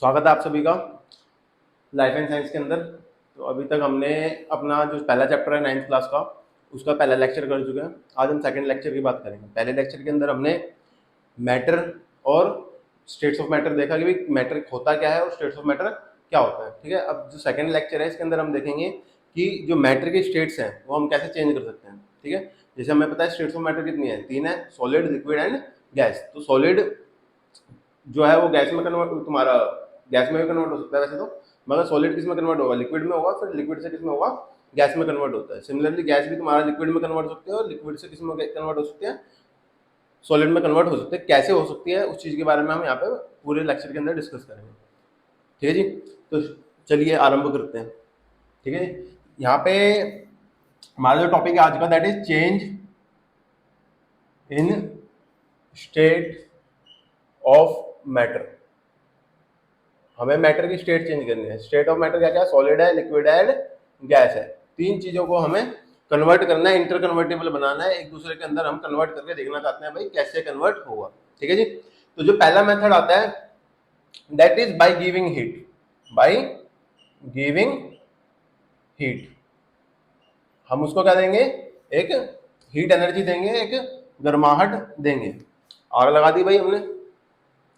स्वागत है आप सभी का लाइफ एंड साइंस के अंदर। तो अभी तक हमने अपना जो पहला चैप्टर है 9th क्लास का, उसका पहला लेक्चर कर चुके हैं। आज हम सेकंड लेक्चर की बात करेंगे। पहले लेक्चर के अंदर हमने मैटर और स्टेट्स ऑफ मैटर देखा कि भाई मैटर होता क्या है और स्टेट्स ऑफ मैटर क्या होता है। ठीक है, अब जो सेकंड लेक्चर है इसके अंदर हम देखेंगे कि जो मैटर की स्टेट्स हैं वो हम कैसे चेंज कर सकते हैं। ठीक है, जैसे हमें पता है स्टेट्स ऑफ मैटर कितनी है, 3 है, सॉलिड, लिक्विड एंड गैस। तो सॉलिड जो है वो गैस में कन्वर्ट, तुम्हारा गैस में भी कन्वर्ट हो सकता है वैसे तो, मगर सॉलिड किस में कन्वर्ट होगा, लिक्विड में होगा, फिर लिक्विड से किस में होगा, गैस में कन्वर्ट होता है। सिमिलरली गैस भी तुम्हारा लिक्विड में कन्वर्ट हो सकती है और लिक्विड से किस में कन्वर्ट हो सकती है, सॉलिड में कन्वर्ट हो सकते हैं। कैसे हो सकती है उस चीज़ के बारे में हम यहाँ पे पूरे लेक्चर के अंदर डिस्कस करेंगे। ठीक है जी, तो चलिए आरंभ करते हैं। ठीक है, यहाँ पे हमारा जो टॉपिक है आज का, that is change in state of matter. हमें मैटर की स्टेट चेंज करनी है। स्टेट ऑफ मैटर क्या क्या है, सॉलिड है, लिक्विड है एंड गैस है। तीन चीजों को हमें कन्वर्ट करना है, इंटर कन्वर्टेबल बनाना है, एक दूसरे के अंदर हम कन्वर्ट करके देखना चाहते हैं भाई कैसे कन्वर्ट होगा। ठीक है जी, तो जो पहला मेथड आता है that is by giving heat. By giving heat हम उसको क्या देंगे, एक हीट एनर्जी देंगे, एक गर्माहट देंगे। आग लगा दी भाई हमने,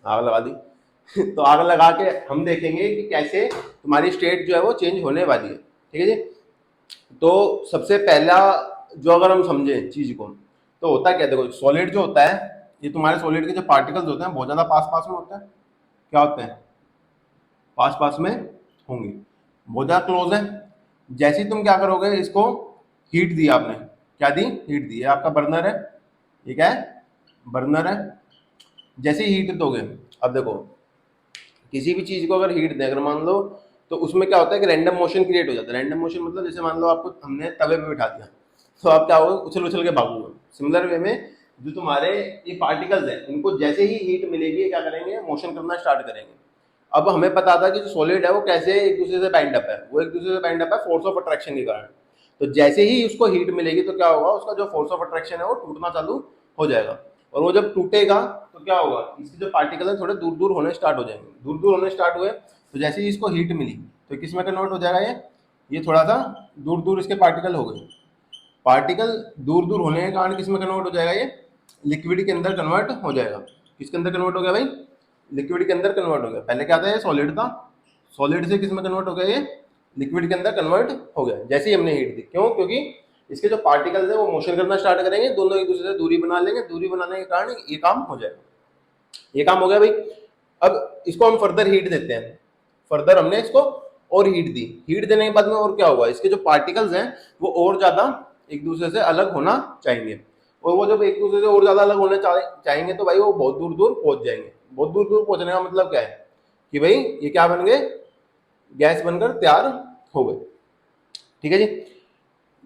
आग लगा दी तो आग लगा के हम देखेंगे कि कैसे तुम्हारी स्टेट जो है वो चेंज होने वाली है। ठीक है जी, तो सबसे पहला जो अगर हम समझे चीज को तो होता क्या, देखो सॉलिड जो होता है, ये तुम्हारे सॉलिड के जो पार्टिकल्स होते हैं बहुत ज्यादा पास पास में होते हैं। क्या होते हैं, पास पास में होंगे, बहुत ज्यादा क्लोज है। जैसे ही तुम क्या करोगे, इसको हीट दी आपने, क्या दी, हीट दी, आपका बर्नर है, ये क्या है, बर्नर है। जैसे ही हीट दोगे, अब देखो किसी भी चीज को अगर हीट दें, अगर मान लो, तो उसमें क्या होता है कि रैंडम मोशन क्रिएट हो जाता है। रैंडम मोशन मतलब जैसे मान लो आपको हमने तवे पे बिठा दिया, तो आप क्या होगा, उछल उछल के भागोगे। सिमिलर वे में जो तुम्हारे ये पार्टिकल्स हैं, इनको जैसे ही हीट मिलेगी क्या करेंगे, मोशन करना स्टार्ट करेंगे। अब हमें पता था कि जो सॉलिड है वो कैसे एक दूसरे से बाइंड अप है, वो एक दूसरे से बाइंड अप है फोर्स ऑफ अट्रैक्शन के कारण। तो जैसे ही उसको हीट मिलेगी तो क्या होगा, उसका जो फोर्स ऑफ अट्रैक्शन है वो टूटना चालू हो जाएगा। और वो जब टूटेगा तो क्या होगा, इसके जो पार्टिकल है थोड़े दूर दूर होने स्टार्ट हो जाएंगे। दूर दूर होने स्टार्ट हुए तो जैसे ही इसको हीट मिली तो किस में कन्वर्ट हो जाएगा, ये थोड़ा सा दूर दूर इसके पार्टिकल हो गए। पार्टिकल दूर दूर होने के कारण किस में कन्वर्ट हो जाएगा, ये लिक्विड के अंदर कन्वर्ट हो जाएगा। किसके अंदर कन्वर्ट हो गया भाई, लिक्विड के अंदर कन्वर्ट हो गया। पहले क्या था, ये सॉलिड था, सॉलिड से किस में कन्वर्ट हो गया, ये लिक्विड के अंदर कन्वर्ट हो गया जैसे ही हमने हीट दी। क्यों, क्योंकि इसके जो पार्टिकल्स है वो मोशन करना स्टार्ट करेंगे, दोनों एक दूसरे से दूरी बना लेंगे, दूरी बनाने के कारण ये काम हो जाएगा। ये काम हो गया भाई। अब इसको हम फर्दर हीट देते हैं, फर्दर हमने इसको और हीट दी। हीट देने के बाद में और क्या होगा, इसके जो पार्टिकल्स हैं वो और ज्यादा एक दूसरे से अलग होना चाहेंगे। और वो जब एक दूसरे से और ज्यादा अलग होने चाहेंगे तो भाई वो बहुत दूर दूर पहुंच जाएंगे। बहुत दूर दूर पहुंचने का मतलब क्या है कि भाई ये क्या बन गए, गैस बनकर तैयार हो गए। ठीक है जी,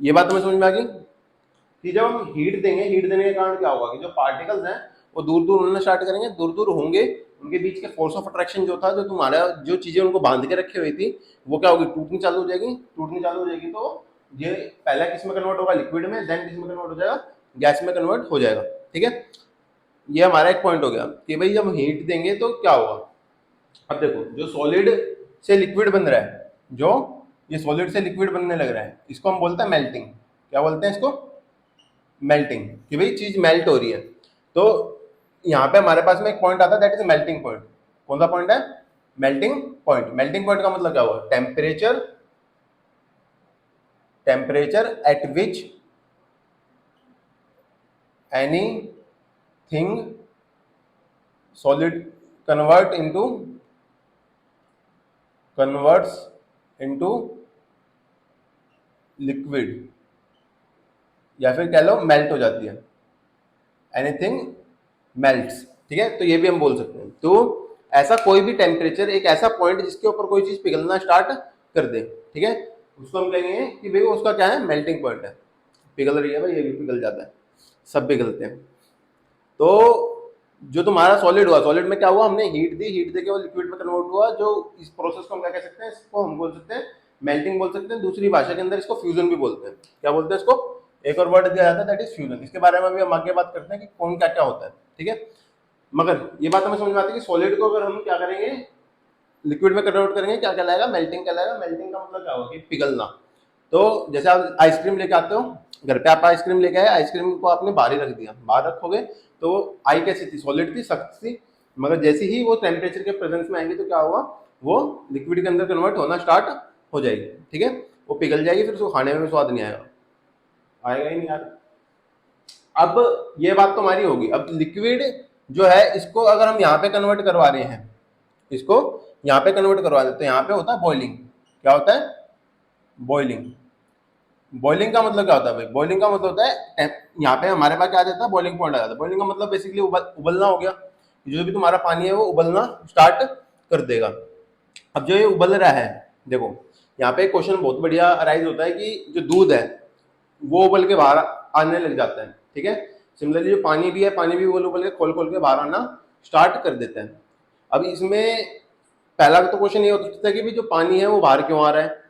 ये बात हमें समझ में आ गई कि जब हम हीट देंगे, हीट देने के कारण क्या होगा कि जो पार्टिकल्स हैं वो दूर दूर होना स्टार्ट करेंगे, दूर दूर होंगे। उनके बीच के फोर्स ऑफ अट्रैक्शन जो था, जो तुम्हारा जो चीजें उनको बांध के रखी हुई थी, वो क्या होगी, टूटनी चालू हो जाएगी। टूटनी चालू हो जाएगी तो ये पहला किस में कन्वर्ट होगा, लिक्विड में, देन किस में कन्वर्ट हो जाएगा, गैस में कन्वर्ट हो जाएगा। ठीक है, ये हमारा एक पॉइंट हो गया कि भाई जब हीट देंगे तो क्या होगा। अब देखो जो सॉलिड से लिक्विड बन रहा है, जो ये सॉलिड से लिक्विड बनने लग रहा है, इसको हम बोलते हैं मेल्टिंग। क्या बोलते हैं इसको, मेल्टिंग, कि भाई चीज मेल्ट हो रही है। तो यहाँ पे हमारे पास में एक पॉइंट आता है, दैट इज मेल्टिंग पॉइंट। कौन सा पॉइंट है, मेल्टिंग पॉइंट। मेल्टिंग पॉइंट का मतलब क्या हुआ, temperature, temperature at which any thing solid convert into converts into liquid, या फिर कह लो मेल्ट हो जाती है, एनीथिंग मेल्ट्स। ठीक है, तो ये भी हम बोल सकते हैं। तो ऐसा कोई भी टेम्परेचर, एक ऐसा पॉइंट जिसके ऊपर कोई चीज पिघलना स्टार्ट कर दे, ठीक है, उसको हम कहेंगे कि भाई उसका क्या है, मेल्टिंग पॉइंट है। पिघल रही है भाई, ये भी पिघल जाता है, सब पिघलते हैं। तो जो तुम्हारा सॉलिड हुआ, सॉलिड में क्या हुआ, हमने हीट दी, हीट देके वो लिक्विड में कन्वर्ट हुआ। जो इस प्रोसेस को हम क्या कह सकते हैं, इसको हम बोल सकते हैं मेल्टिंग बोल सकते हैं। दूसरी भाषा के अंदर इसको फ्यूजन भी बोलते हैं। क्या बोलते हैं इसको, एक और वर्ड दिया जाता है दैट इज फ्यूजन। इसके बारे में भी हम आगे बात करते हैं कि कौन क्या क्या होता है। ठीक है, मगर ये बात हमें समझ में आती है कि सॉलिड को अगर हम क्या करेंगे, लिक्विड में कन्वर्ट करेंगे क्या कहलाएगा, मेल्टिंग कहलाएगा। मेल्टिंग का मतलब क्या होगा कि पिघलना। तो जैसे आप आइसक्रीम लेके आते हो घर पे, आप आइसक्रीम लेके आए, आइसक्रीम को आपने बाहर ही रख दिया, बाहर रखोगे तो आई कैसी थी, सॉलिड थी, सख्त थी, मगर जैसे ही वो टेम्परेचर के प्रेजेंस में आएंगी तो क्या होगा, वो लिक्विड के अंदर कन्वर्ट होना स्टार्ट हो जाएगी, ठीक है, वो पिघल जाएगी, फिर उसको खाने में स्वाद नहीं आएगा, आएगा ही नहीं यार। अब ये बात तो हमारी होगी। अब लिक्विड जो है इसको अगर हम यहाँ पे कन्वर्ट करवा रहे हैं, इसको यहाँ पे कन्वर्ट करवा देते हैं, यहाँ पे होता है बॉइलिंग। क्या होता है, बॉइलिंग। बॉइलिंग का मतलब क्या होता है भाई, बॉइलिंग का मतलब होता है यहाँ पे हमारे पास क्या आ जाता है, बॉइलिंग पॉइंट आ जाता है। बॉइलिंग का मतलब बेसिकली उबलना हो गया, जो भी तुम्हारा पानी है वो उबलना स्टार्ट कर देगा। अब जो ये उबल रहा है, देखो यहाँ पे एक क्वेश्चन बहुत बढ़िया अराइज होता है कि जो दूध है वो उबल के बाहर आने लग जाता है, ठीक है। सिमिलरली जो पानी भी है, पानी भी उबल उबल के खोल खोल के बाहर आना स्टार्ट कर देता है। अब इसमें पहला तो क्वेश्चन ये होता है कि भी जो पानी है वो बाहर क्यों आ रहा है,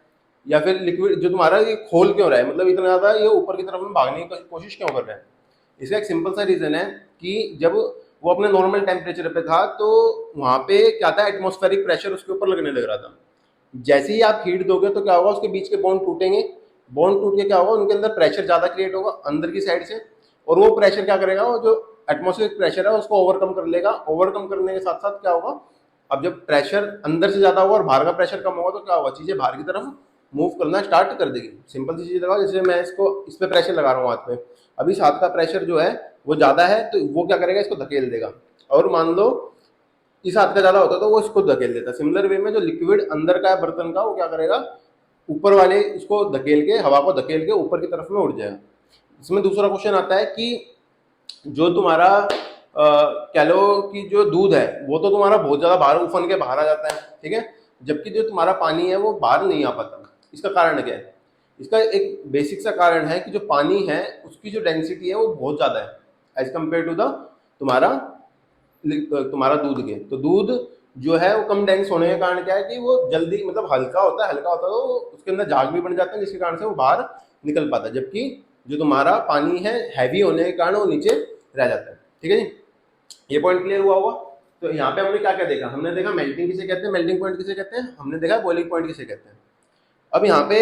या फिर लिक्विड जो तुम्हारा ये खोल क्यों रहा है, मतलब इतना ज्यादा ये ऊपर की तरफ में भागने की कोशिश क्यों कर रहा है। इसका एक सिंपल सा रीजन है कि जब वो अपने नॉर्मल टेम्परेचर पे था तो वहां पे क्या था, एटमॉस्फेरिक प्रेशर उसके ऊपर लगने लग रहा था। जैसे ही आप हीट दोगे तो क्या होगा, उसके बीच के बॉन्ड टूटेंगे, बॉन्ड टूट के क्या होगा, उनके अंदर प्रेशर ज्यादा क्रिएट होगा अंदर की साइड से, और वो प्रेशर क्या करेगा, वो जो एटमॉस्फेरिक प्रेशर है उसको ओवरकम कर लेगा। ओवरकम करने के साथ साथ क्या होगा, अब जब प्रेशर अंदर से ज्यादा होगा और बाहर का प्रेशर कम होगा तो क्या होगा, चीजें बाहर की तरफ मूव करना स्टार्ट कर देगी। सिंपल सी चीज लगाओ, जैसे मैं इसको इस पे प्रेशर लगा रहा हूँ हाथ पे, अभी इस हाथ का प्रेशर जो है वो ज्यादा है तो वो क्या करेगा, इसको धकेल देगा। और मान लो इस हाथ का ज्यादा होता तो वो इसको धकेल देता। सिमिलर वे में जो लिक्विड अंदर का है बर्तन का, वो क्या करेगा, ऊपर वाले इसको धकेल के, हवा को धकेल के ऊपर की तरफ में उड़ जाएगा। इसमें दूसरा क्वेश्चन आता है कि जो तुम्हारा कह लो कि जो दूध है वो तो तुम्हारा बहुत ज्यादा बाहर उफन के बाहर आ जाता है, ठीक है, जबकि जो तुम्हारा पानी है वो बाहर नहीं आ पाता। इसका कारण क्या है, इसका एक बेसिक सा कारण है कि जो पानी है उसकी जो डेंसिटी है वो बहुत ज्यादा है एज कम्पेयर टू द तुम्हारा तुम्हारा दूध के। तो दूध जो है वो कम डेंस होने के कारण क्या है कि वो जल्दी, मतलब हल्का होता है, हल्का होता है तो उसके अंदर झाग भी बन जाते हैं जिसके कारण से वो बाहर निकल पाता है, जबकि जो तुम्हारा पानी है हैवी होने के कारण वो नीचे रह जाता है, ठीक है जी। ये पॉइंट क्लियर हुआ होगा। तो यहाँ पे हमने क्या क्या देखा, हमने देखा मेल्टिंग किसे कहते हैं, मेल्टिंग पॉइंट किसे कहते हैं, हमने देखा बॉइलिंग पॉइंट किसे कहते हैं। अब यहाँ पे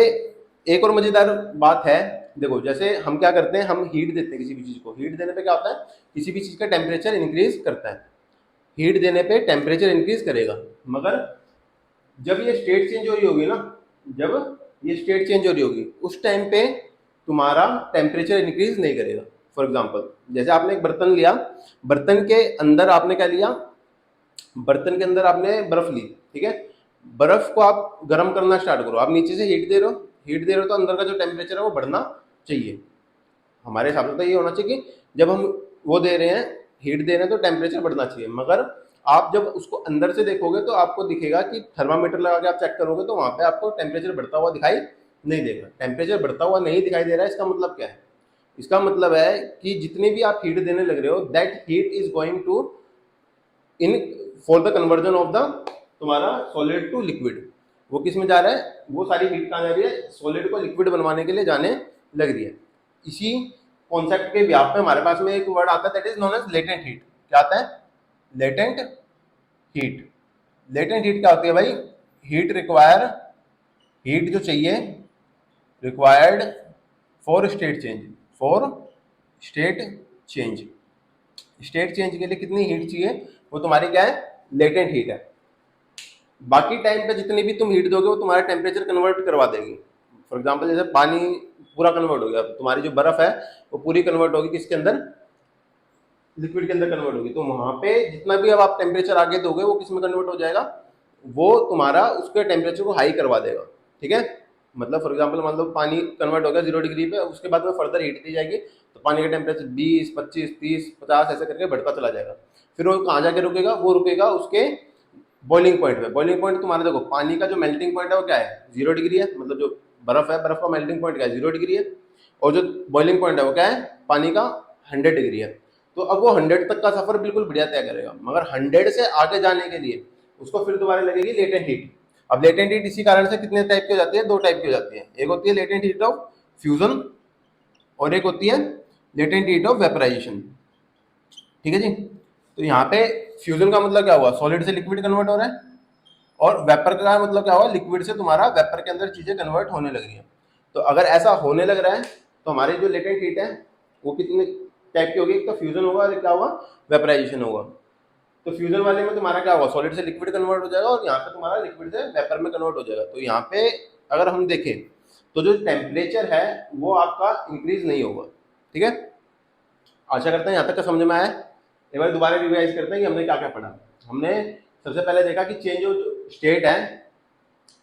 एक और मजेदार बात है, देखो जैसे हम क्या करते हैं, हम हीट देते हैं किसी भी चीज को, हीट देने पे क्या होता है, किसी भी चीज का टेम्परेचर इंक्रीज करता है, हीट देने पे टेम्परेचर इंक्रीज करेगा। मगर जब ये स्टेट चेंज हो रही होगी ना, जब ये स्टेट चेंज हो रही होगी उस टाइम पे तुम्हारा टेम्परेचर इंक्रीज नहीं करेगा। फॉर एग्जाम्पल जैसे आपने एक बर्तन लिया, बर्तन के अंदर आपने क्या लिया, बर्तन के अंदर आपने बर्फ ली, ठीक है, बर्फ को आप गर्म करना स्टार्ट करो, आप नीचे से हीट दे रहे हो, हीट दे रहे हो तो अंदर का जो टेम्परेचर है वो बढ़ना चाहिए। हमारे हिसाब से तो ये होना चाहिए कि जब हम वो दे रहे हैं, हीट दे रहे हैं तो टेम्परेचर बढ़ना चाहिए। मगर आप जब उसको अंदर से देखोगे तो आपको दिखेगा कि थर्मामीटर लगा के आप चेक करोगे तो वहां पे आपको टेम्परेचर बढ़ता हुआ दिखाई नहीं देगा। टेम्परेचर बढ़ता हुआ नहीं दिखाई दे रहा है, इसका मतलब क्या है, इसका मतलब है कि जितनी भी आप हीट देने लग रहे हो, that heat is going to in for the conversion of the तुम्हारा सॉलिड टू लिक्विड। वो किस में जा रहा है, वो सारी हीट कहाँ जा रही है, सॉलिड को लिक्विड बनवाने के लिए जाने लग रही है। इसी कॉन्सेप्ट के व्याप में हमारे पास में एक वर्ड आता है that is known as latent heat. क्या आता है, लेटेंट हीट। लेटेंट हीट क्या होती है भाई, हीट रिक्वायर, हीट जो चाहिए required for state change, for state change. State change के लिए कितनी हीट चाहिए, वो तुम्हारी क्या है, लेटेंट हीट है। बाकी टाइम पे जितनी भी तुम हीट दोगे वो तुम्हारा टेम्परेचर कन्वर्ट करवा देगी। फॉर एग्जांपल जैसे पानी पूरा कन्वर्ट हो गया, तुम्हारी जो बर्फ है वो पूरी कन्वर्ट होगी किसके अंदर, लिक्विड के अंदर कन्वर्ट होगी। तो वहां पे जितना भी अब आप टेम्परेचर आगे दोगे वो किस में कन्वर्ट हो जाएगा, वो तुम्हारा उसके टेम्परेचर को हाई करवा देगा, ठीक है। मतलब फॉर एग्जांपल मान लो पानी कन्वर्ट हो गया 0 डिग्री पे, उसके बाद में फर्दर हीट दी जाएगी तो पानी का टेम्परेचर 20, 25, 30, 50 ऐसे करके बढ़ता चला जाएगा। फिर वो कहाँ जाके रुकेगा, वो रुकेगा उसके बॉइलिंग पॉइंट पे। बॉइलिंग पॉइंट तुम्हारा देखो, पानी का जो मेल्टिंग पॉइंट है वो क्या है, 0 डिग्री है, मतलब जो बर्फ है, बर्फ का मेल्टिंग पॉइंट क्या है, 0 डिग्री है, और जो बॉइलिंग पॉइंट है वो क्या है, पानी का 100 डिग्री है। तो अब वो 100 तक का सफर बिल्कुल बढ़िया तय करेगा, मगर 100 से आगे जाने के लिए उसको फिर दोबारा लगेगी लेटेंट हीट। अब लेटेंट हीट इसी कारण से कितने टाइप की हो जाती है, 2 टाइप की हो जाती है। एक होती है लेटेंट हीट ऑफ फ्यूजन और एक होती है लेटेंट हीट ऑफ वेपराइजेशन, ठीक है जी। तो यहाँ पे फ्यूजन का मतलब क्या हुआ, सॉलिड से लिक्विड कन्वर्ट हो रहा है, और वेपर का मतलब क्या हुआ, लिक्विड से तुम्हारा वेपर के अंदर चीजें कन्वर्ट होने लग रही है। तो अगर ऐसा होने लग रहा है तो हमारी जो लेटेंट हीट है वो कितने टाइप की होगी, एक तो फ्यूजन होगा और क्या होगा, वेपराइजेशन होगा। तो फ्यूजन वाले में तुम्हारा क्या होगा, सॉलिड से लिक्विड कन्वर्ट हो जाएगा और यहाँ पे तुम्हारा लिक्विड से वेपर में कन्वर्ट हो जाएगा। तो यहाँ पे अगर हम देखें तो जो टेम्परेचर है वो आपका इंक्रीज नहीं होगा। ठीक है, आशा करते हैं यहाँ तक का समझ में आया। एक बार दोबारा रिवाइज करते हैं कि हमने क्या क्या पढ़ा। हमने सबसे पहले देखा कि चेंज जो स्टेट है,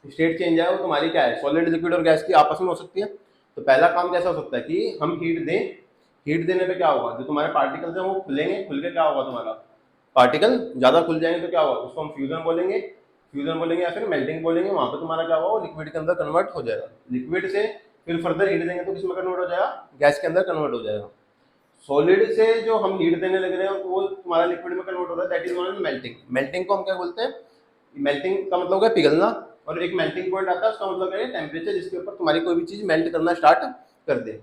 स्टेट चेंज है वो तुम्हारी क्या है, सॉलिड लिक्विड और गैस की आपस में हो सकती है। तो पहला काम कैसा हो सकता है कि हम हीट दें, हीट देने पे क्या होगा, जो तुम्हारे पार्टिकल्स हैं वो खुलेंगे, खुल के क्या होगा, तुम्हारा पार्टिकल ज्यादा खुल जाएंगे तो क्या होगा, उसको हम फ्यूजन बोलेंगे, फ्यूजन बोलेंगे या फिर मेल्टिंग बोलेंगे। वहां पे तुम्हारा क्या होगा, वो लिक्विड के अंदर कन्वर्ट हो जाएगा। लिक्विड से फिर फर्दर हीट देंगे तो किसमें कन्वर्ट हो जाएगा, गैस के अंदर कन्वर्ट हो जाएगा। सॉलिड से जो हम हीट देने लग रहे हैं वो तुम्हारा लिक्विड में कन्वर्ट हो रहा है, that is known as melting. Melting को हम क्या बोलते हैं, मेल्टिंग का मतलब है पिघलना, और एक मेल्टिंग पॉइंट आता है उसका मतलब है टेम्परेचर जिसके ऊपर तुम्हारी कोई भी चीज मेल्ट करना स्टार्ट कर दे।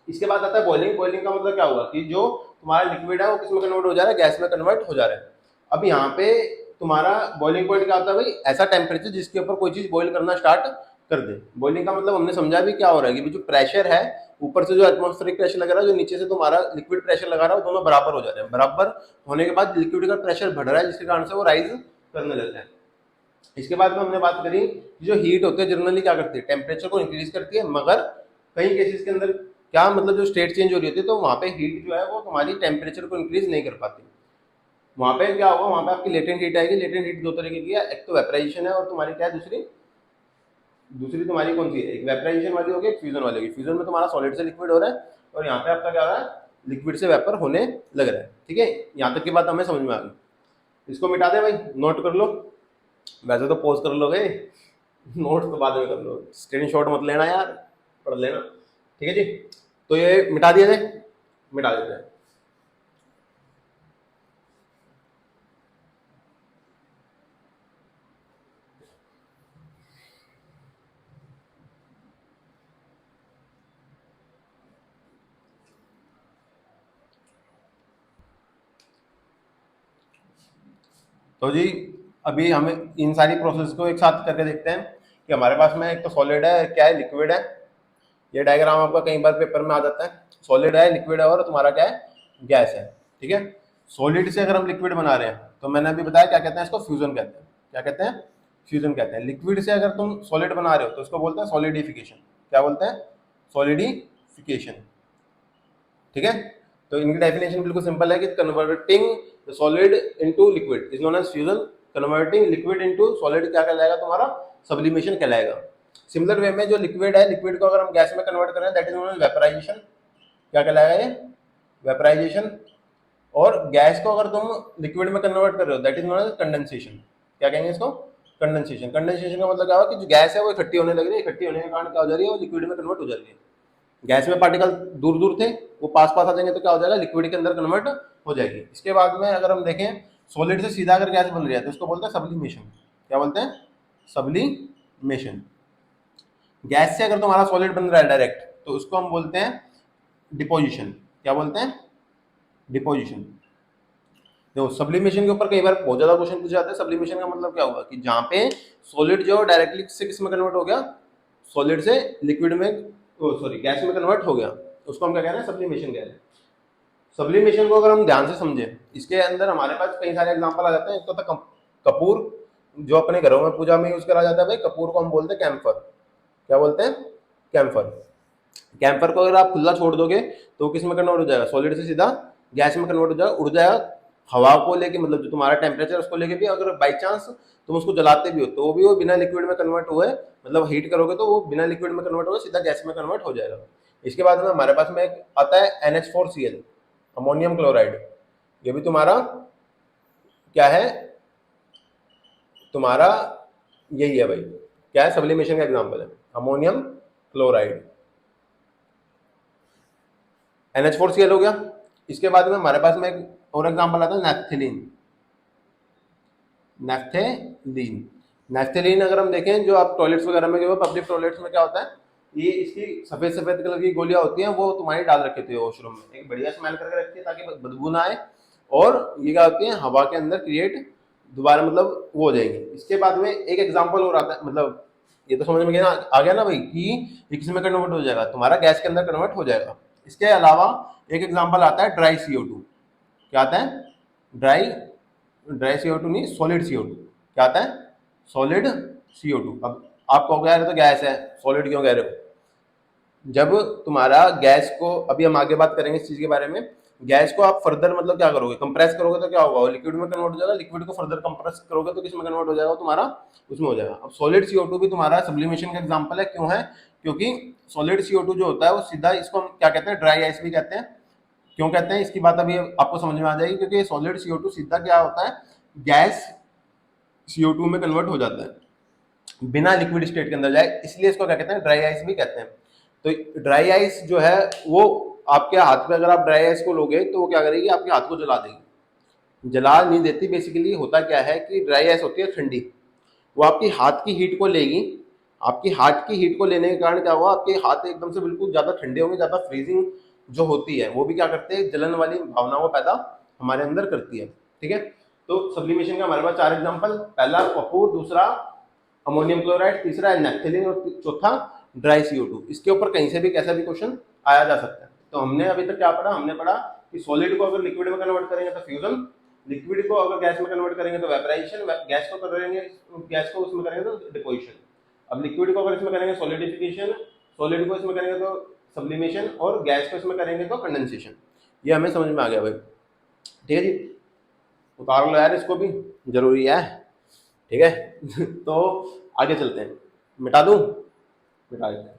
इसके बाद आता है बॉइलिंग। बॉइलिंग का मतलब क्या हुआ कि जो तुम्हारा लिक्विड है वो किसमें कन्वर्ट हो जा रहा है, गैस में कन्वर्ट हो जा रहा है। अब यहाँ पे तुम्हारा बॉइलिंग पॉइंट क्या होता है भाई, ऐसा टेम्परेचर जिसके ऊपर कोई चीज बॉइल करना स्टार्ट कर दे। बॉइलिंग का मतलब हमने समझा भी क्या हो रहा है कि जो प्रेशर है ऊपर से, जो एटमॉस्फेरिक प्रेशर लगा रहा है, जो नीचे से तुम्हारा लिक्विड प्रेशर लगा रहा है, वो दोनों बराबर हो जा रहे हैं। बराबर होने के बाद लिक्विड का प्रेशर बढ़ रहा है जिसके कारण से वो राइज करने लगता है। इसके बाद में हमने बात करी जो हीट होती है जनरली क्या करती है, टेम्परेचर को इंक्रीज करती है, मगर कई केसेस के अंदर क्या मतलब जो स्टेट चेंज हो रही होती है तो वहाँ पे हीट जो है वो तुम्हारी टेम्परेचर को इंक्रीज नहीं कर पाती। वहाँ पे क्या होगा, वहाँ पे आपकी लेटेंट हीट आएगी। लेटेंट हीट दो तरीके की है, एक तो वेपराइजेशन है और तुम्हारी क्या है दूसरी, दूसरी तुम्हारी कौन सी है, एक वेपराइजेशन वाली होगी, एक फ्यूजन वाली होगी। फ्यूजन में तुम्हारा सॉलिड से लिक्विड हो रहा है और यहाँ पे आपका क्या हो रहा है, लिक्विड से वेपर होने लग रहा है। ठीक है, यहाँ तक की बात हमें समझ में आ गई। इसको मिटा दे भाई, नोट कर लो, वैसे तो पोज कर लोगे, नोट तो बाद में कर लो, स्क्रीनशॉट मत लेना यार, पढ़ लेना। ठीक है जी, तो ये मिटा दिया जाए, मिटा देते हैं। तो जी अभी हम इन सारी प्रोसेस को एक साथ करके देखते हैं कि हमारे पास में एक तो सॉलिड है, क्या है, लिक्विड है। ये डायग्राम आपका कई बार पेपर में आ जाता है। सॉलिड है, लिक्विड है और तुम्हारा क्या है, गैस है। ठीक है, सॉलिड से अगर हम लिक्विड बना रहे हैं तो मैंने अभी बताया क्या कहते हैं इसको, फ्यूजन कहते हैं। क्या कहते हैं, फ्यूजन कहते हैं। लिक्विड से अगर तुम सॉलिड बना रहे हो तो उसको बोलते हैं सॉलिडिफिकेशन। क्या बोलते हैं, सॉलिडिफिकेशन। ठीक है, तो इनकी डेफिनेशन बिल्कुल सिंपल है कि converting the solid into liquid is known as fusion. Converting liquid into solid क्या कहलाएगा, तुम्हारा सब्लिमेशन कहलाएगा। सिमिलर वे में जो लिक्विड है, लिक्विड को अगर हम गैस में कन्वर्ट करें that is known as vaporisation. क्या कहलाएगा ये, वेपराइजेशन। और गैस को अगर तुम लिक्विड में कन्वर्ट कर रहे हो that is known as condensation. क्या कहेंगे इसको, कंडेंसेशन। कंडेंसेशन का मतलब क्या हुआ कि जो गैस है वो इकट्ठी होने लग रही है, इकट्ठी होने के कारण क्या हो जा रही है, वो लिक्विड में कन्वर्ट हो जा रही है। गैस में पार्टिकल दूर दूर थे, वो पास पास आ जाएंगे तो क्या हो जाएगा, लिक्विड के अंदर कन्वर्ट हो जाएगी। इसके बाद में अगर हम देखें सॉलिड से सीधा अगर गैस बन रही है तो उसको बोलते हैं सब्लिमेशन। क्या बोलते हैं, सब्लिमेशन। गैस से अगर तुम्हारा सॉलिड बन रहा है डायरेक्ट तो उसको हम बोलते हैं डिपोजिशन। क्या बोलते हैं, डिपोजिशन। देखो सब्लिमेशन के ऊपर कई बार बहुत ज्यादा क्वेश्चन पूछे जाते हैं। सब्लिमेशन का मतलब क्या हुआ कि जहाँ पे सॉलिड जो डायरेक्टली से किस में कन्वर्ट हो गया, सॉलिड से लिक्विड में, सॉरी गैस में कन्वर्ट हो गया, उसको हम क्या कह रहे हैं, सब्लिमेशन कह रहे हैं। सब्लिमेशन को अगर हम ध्यान से समझें, इसके अंदर हमारे पास कई सारे एग्जांपल आ जाते हैं। एक तो था कपूर, जो अपने घरों में पूजा में यूज करा जाता है भाई, कपूर को हम बोलते हैं कैम्फर। क्या बोलते हैं, कैम्फर। कैम्फर को अगर आप खुला छोड़ दोगे तो वो किस में कन्वर्ट हो जाएगा, सॉलिड से सीधा गैस में कन्वर्ट हो जाएगा, उड़ जाएगा। हवा को लेके, मतलब जो तुम्हारा टेम्परेचर उसको लेके भी अगर बाई चांस तुम उसको जलाते भी हो तो वो बिना लिक्विड में कन्वर्ट हुए, मतलब हीट करोगे तो वो बिना लिक्विड में कन्वर्ट हुए सीधा गैस में कन्वर्ट हो जाएगा। इसके बाद में हमारे पास में एक आता है NH4Cl, अमोनियम क्लोराइड। ये भी तुम्हारा क्या है, तुम्हारा यही है भाई, क्या है, सब्लिमेशन का एग्जांपल है, अमोनियम क्लोराइड। NH4Cl हो गया। इसके बाद में हमारे पास में एक और एग्जांपल आता है नैफ्थेलीन। नैफ्थेलीन, नैफ्थेलीन अगर हम देखें, जो आप टॉयलेट्स वगैरह में गए हो, पब्लिक टॉयलेट्स में क्या होता है, ये इसकी सफेद सफेद कलर की गोलियां होती हैं, वो तुम्हारी डाल रखी थी वॉशरूम में, एक बढ़िया स्मेल करके रखती है ताकि बदबू ना आए। और ये क्या होती है, हवा के अंदर क्रिएट दोबारा मतलब वो हो जाएंगे। इसके बाद में एक एग्जांपल और आता है, मतलब ये तो समझ में आ गया ना भाई कि ये किस में कन्वर्ट हो जाएगा, तुम्हारा गैस के अंदर कन्वर्ट हो जाएगा। इसके अलावा एक एग्जांपल आता है ड्राई CO2। क्या आता है? ड्राई ड्राई CO2 नहीं, सॉलिड CO2। क्या आता है? Solid CO2। अब आप कहोगे यार तो गैस है, सॉलिड क्यों कह रहे हो? जब तुम्हारा गैस को, अभी हम आगे बात करेंगे इस चीज के बारे में, गैस को आप फर्दर मतलब क्या करोगे, कंप्रेस करोगे तो क्या होगा, वो लिक्विड में कन्वर्ट हो जाएगा। लिक्विड को फर्दर कंप्रेस करोगे तो किस में कन्वर्ट हो जाएगा, तुम्हारा उसमें हो जाएगा। अब सॉलिड CO2 भी तुम्हारा सब्लिमेशन का एग्जांपल है। क्यों है? क्योंकि सॉलिड CO2 जो होता है वो सीधा, इसको हम क्या कहते हैं, ड्राई आइस भी कहते हैं। क्यों कहते हैं इसकी बात अभी आपको समझ में आ जाएगी, क्योंकि सॉलिड CO2 सीधा क्या होता है, गैस CO2 में कन्वर्ट हो जाता है बिना लिक्विड स्टेट के अंदर जाए, इसलिए इसको क्या कहते हैं, ड्राई आइस भी कहते हैं। तो ड्राई आइस जो है वो आपके हाथ पे, अगर आप ड्राई आइस को लोगे तो वो क्या करेगी, आपके हाथ को जला देगी। जला नहीं देती, बेसिकली होता क्या है कि ड्राई आइस होती है ठंडी, वो आपकी हाथ की हीट को लेगी। आपकी हाथ की हीट को लेने के कारण क्या हुआ, आपके हाथ एकदम से बिल्कुल ज्यादा ठंडे होंगे, ज्यादा फ्रीजिंग जो होती है वो भी क्या करते हैं, जलन वाली भावना को पैदा हमारे अंदर करती है। ठीक है, तो सब्लिमेशन का हमारे पास 4 एग्जांपल, पहला कपूर, दूसरा अमोनियम क्लोराइड, तीसरा नेफ्थलीन और चौथा ड्राई CO2। इसके ऊपर कहीं से भी कैसा भी क्वेश्चन आया जा सकता है। तो हमने अभी तक क्या पढ़ा, हमने पढ़ा कि सॉलिड को अगर लिक्विड में कन्वर्ट करेंगे तो फ्यूजन, लिक्विड को अगर गैस में कन्वर्ट करेंगे तो वेपराइजेशन, गैस को करेंगे, गैस को उसमें करेंगे तो डिपोजिशन। अब लिक्विड को अगर इसमें करेंगे सॉलिडिफिकेशन, सॉलिड को इसमें करेंगे तो सब्लिमेशन, और गैस को इसमें करेंगे तो कंडेंसेशन। ये हमें समझ में आ गया भाई। ठीक है जी, उतार लो यार इसको भी, जरूरी है। ठीक है तो आगे चलते हैं, मिटा दूं, मिटा देते हैं।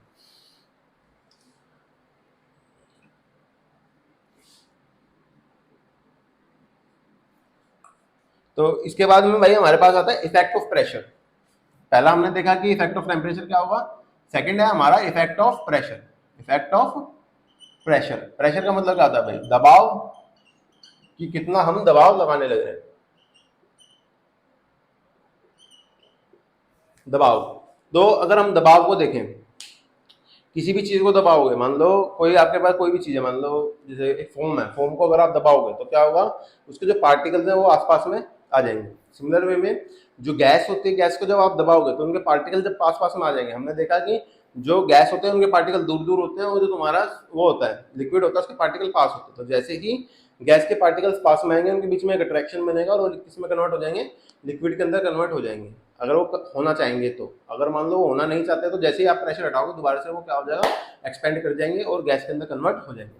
तो इसके बाद में भाई हमारे पास आता है इफेक्ट ऑफ प्रेशर। पहला हमने देखा कि इफेक्ट ऑफ टेम्परेचर क्या होगा, सेकंड है हमारा effect of pressure. Effect of pressure, pressure का मतलब क्या आता है भाई, दबाव, कि कितना हम दबाव लगाने लग रहे हैं। दबाव, तो अगर हम दबाव को देखें, किसी भी चीज को दबाओगे, मान लो कोई आपके पास कोई भी चीज है, मान लो जैसे एक फोम है, फोम को अगर आप दबाओगे तो क्या होगा, उसके जो पार्टिकल्स हैं वो आसपास में आ जाएंगे। सिमिलर वे में जो गैस होती है, गैस को जब आप दबाओगे तो उनके पार्टिकल जब पास पास में आ जाएंगे। हमने देखा कि जो गैस होते हैं उनके पार्टिकल दूर दूर होते हैं, और जो तुम्हारा वो होता है लिक्विड होता है उसके पार्टिकल पास होते हैं। तो जैसे ही गैस के पार्टिकल्स पास में आएंगे, उनके बीच में एक अट्रैक्शन बनेगा और वो किस में कन्वर्ट हो जाएंगे, लिक्विड के अंदर कन्वर्ट हो जाएंगे, अगर वो होना चाहेंगे तो। अगर मान लो वो होना नहीं चाहते तो जैसे ही आप प्रेशर हटाओगे दोबारा से वो क्या हो जाएगा, एक्सपेंड कर जाएंगे और गैस के अंदर कन्वर्ट हो जाएंगे।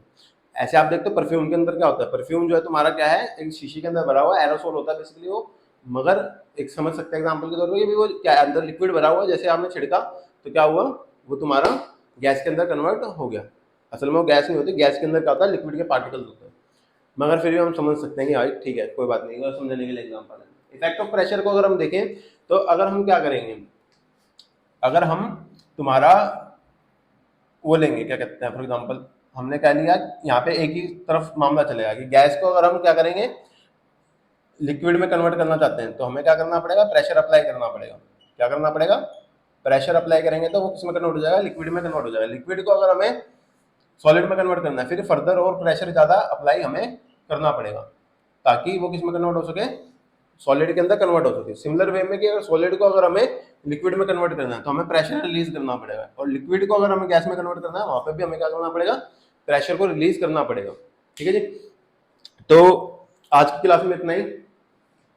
ऐसे आप देखते हो परफ्यूम के अंदर क्या होता है, परफ्यूम जो है तुम्हारा क्या है, एक शीशी के अंदर भरा हुआ एरोसोल होता है बेसिकली वो, मगर एक समझ सकते हैं एग्जांपल के तौर पर, ये भी वो क्या है, अंदर लिक्विड भरा हुआ है, जैसे आपने छिड़का तो क्या हुआ, वो तुम्हारा गैस के अंदर कन्वर्ट हो गया। असल में वो गैस नहीं होती, गैस के अंदर क्या होता है, लिक्विड के पार्टिकल्स होते हैं। मगर फिर भी हम समझ सकते हैं कि हाँ ठीक है कोई बात नहीं, समझने के लिए एग्जाम्पल है। इफेक्ट ऑफ प्रेशर को अगर हम देखें तो अगर हम क्या करेंगे, अगर हम तुम्हारा वो लेंगे, क्या कहते हैं, फॉर एग्जांपल हमने कह लिया यहाँ पे एक ही तरफ मामला चलेगा कि गैस को अगर हम क्या करेंगे, लिक्विड में कन्वर्ट करना चाहते हैं तो हमें क्या करना पड़ेगा, प्रेशर अप्लाई करना पड़ेगा। क्या करना पड़ेगा, प्रेशर अप्लाई करेंगे तो वो किस में कन्वर्ट हो जाएगा, लिक्विड में कन्वर्ट हो जाएगा। लिक्विड को अगर हमें सॉलिड में कन्वर्ट करना है, फिर फर्दर और प्रेशर ज़्यादा अप्लाई हमें करना पड़ेगा ताकि वो किस में कन्वर्ट हो सके, सॉलिड के अंदर कन्वर्ट हो सके। सिमिलर वे में कि अगर सॉलिड को अगर हमें लिक्विड में कन्वर्ट करना है तो हमें प्रेशर रिलीज करना पड़ेगा, और लिक्विड को अगर हमें गैस में कन्वर्ट करना है वहां पे भी हमें क्या करना पड़ेगा, प्रेशर को रिलीज करना पड़ेगा। ठीक है जी, तो आज की क्लास में इतना ही।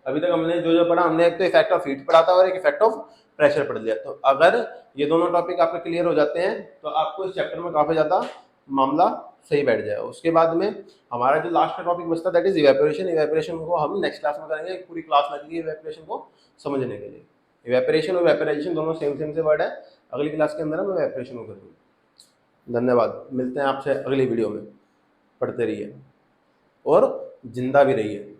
अभी तक हमने जो जो पढ़ा, हमने एक तो इफेक्ट ऑफ हीट पढ़ा था और एक इफेक्ट ऑफ प्रेशर पढ़ लिया। तो अगर ये दोनों टॉपिक आपके क्लियर हो जाते हैं तो आपको इस चैप्टर में काफी ज्यादा मामला सही बैठ जाएगा। उसके बाद में हमारा जो लास्ट का टॉपिक बचता है दैट इज इवेपोरेशन। इवेपोरेशन को हम नेक्स्ट क्लास में करेंगे, एक पूरी क्लास लगेगी इवेपोरेशन को समझने के लिए। इवेपोरेशन और वेपोराइजेशन दोनों सेम सेम से वर्ड है। अगली क्लास के अंदर हम इवेपोरेशन को करेंगे। धन्यवाद, मिलते हैं आपसे अगली वीडियो में। पढ़ते रहिए और जिंदा भी रहिए।